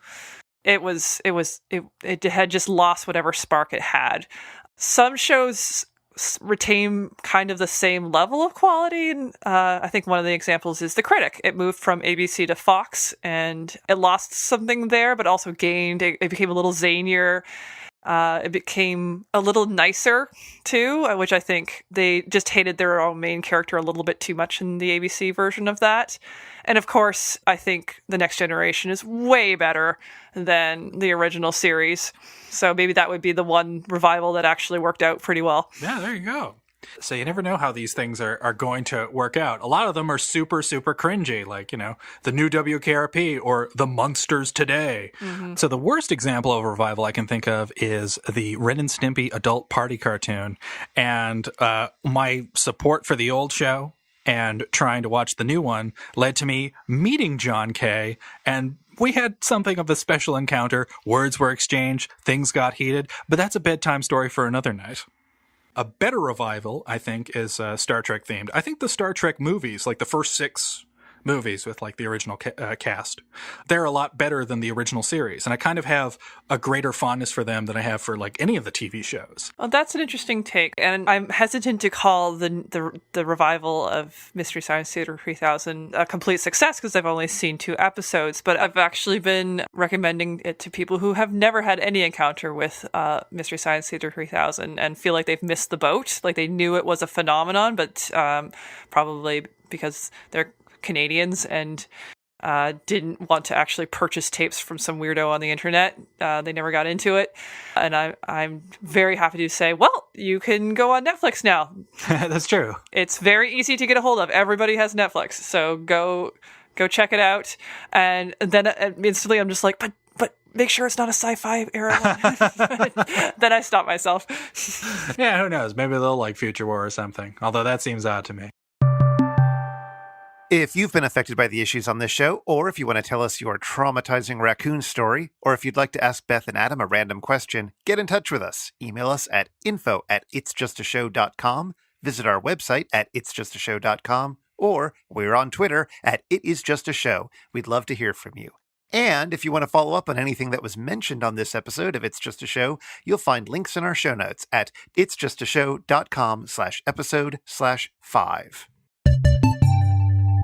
it had just lost whatever spark it had. Some shows retain kind of the same level of quality. And I think one of the examples is The Critic. It moved from ABC to Fox, and it lost something there, but also gained. It became a little zanier. It became a little nicer, too, which I think they just hated their own main character a little bit too much in the ABC version of that. And of course, I think The Next Generation is way better than the original series. So maybe that would be the one revival that actually worked out pretty well. Yeah, there you go. So you never know how these things are going to work out. A lot of them are super, super cringy, like, the new WKRP or the Munsters Today. Mm-hmm. So the worst example of a revival I can think of is the Ren and Stimpy adult party cartoon. And my support for the old show and trying to watch the new one led to me meeting John Kay, and we had something of a special encounter. Words were exchanged, things got heated, but that's a bedtime story for another night. A better revival, I think, is Star Trek themed. I think the Star Trek movies, like the first 6 movies with like the original cast, they're a lot better than the original series. And I kind of have a greater fondness for them than I have for like any of the TV shows. Well, that's an interesting take. And I'm hesitant to call the revival of Mystery Science Theater 3000 a complete success because I've only seen 2 episodes, but I've actually been recommending it to people who have never had any encounter with Mystery Science Theater 3000 and feel like they've missed the boat. Like they knew it was a phenomenon, but probably because they're Canadians and didn't want to actually purchase tapes from some weirdo on the internet. They never got into it. And I'm very happy to say, well, you can go on Netflix now. That's true. It's very easy to get a hold of. Everybody has Netflix. So go check it out. And then instantly I'm just like, but make sure it's not a sci-fi era one. Then I stop myself. Yeah, who knows? Maybe they'll like Future War or something. Although that seems odd to me. If you've been affected by the issues on this show, or if you want to tell us your traumatizing raccoon story, or if you'd like to ask Beth and Adam a random question, get in touch with us. Email us at info@itsjustashow.com, visit our website at itsjustashow.com, or we're on Twitter at itisjustashow. We'd love to hear from you. And if you want to follow up on anything that was mentioned on this episode of It's Just a Show, you'll find links in our show notes at itsjustashow.com/episode/5.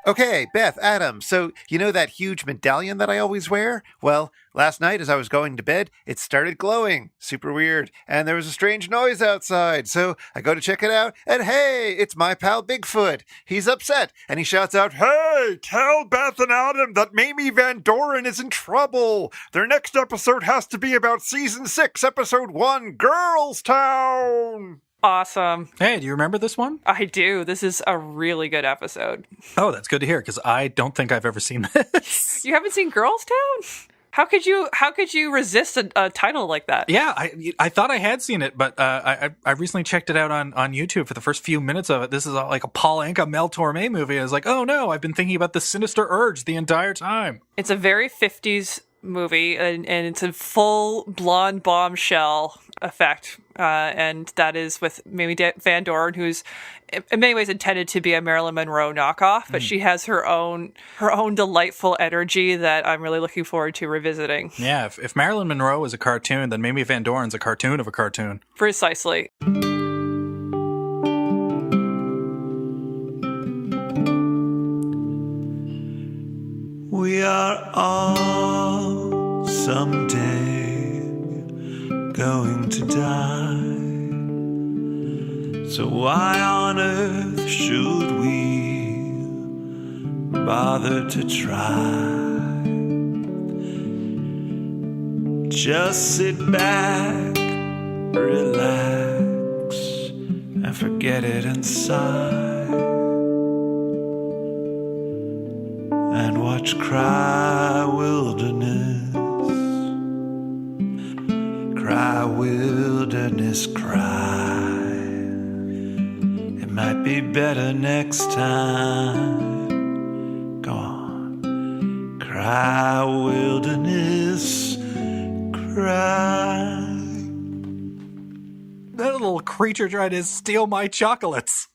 Okay, Beth, Adam, so you know that huge medallion that I always wear? Well, last night as I was going to bed, it started glowing. Super weird. And there was a strange noise outside. So I go to check it out, and hey, it's my pal Bigfoot. He's upset, and he shouts out, "Hey, tell Beth and Adam that Mamie Van Doren is in trouble. Their next episode has to be about Season 6, Episode 1, Girls Town." Awesome. Hey, do you remember this one? I do. This is a really good episode. Oh, that's good to hear, because I don't think I've ever seen this. You haven't seen Girls Town? How could you resist a title like that? Yeah, I thought I had seen it, but I recently checked it out on YouTube for the first few minutes of it. This is like a Paul Anka, Mel Torme movie. I was like, oh no, I've been thinking about the Sinister Urge the entire time. It's a very 50s movie, and it's a full blonde bombshell effect, and that is with Mamie Van Doren, who's in many ways intended to be a Marilyn Monroe knockoff, but she has her own delightful energy that I'm really looking forward to revisiting. Yeah, if Marilyn Monroe was a cartoon, then Mamie Van Doren's a cartoon of a cartoon. Precisely. We are all someday going to die. So why on earth should we bother to try? Just sit back, relax, and forget it and sigh. And watch Cry Wilderness, Cry Wilderness, cry. It might be better next time. Go on, Cry Wilderness, cry. That little creature tried to steal my chocolates.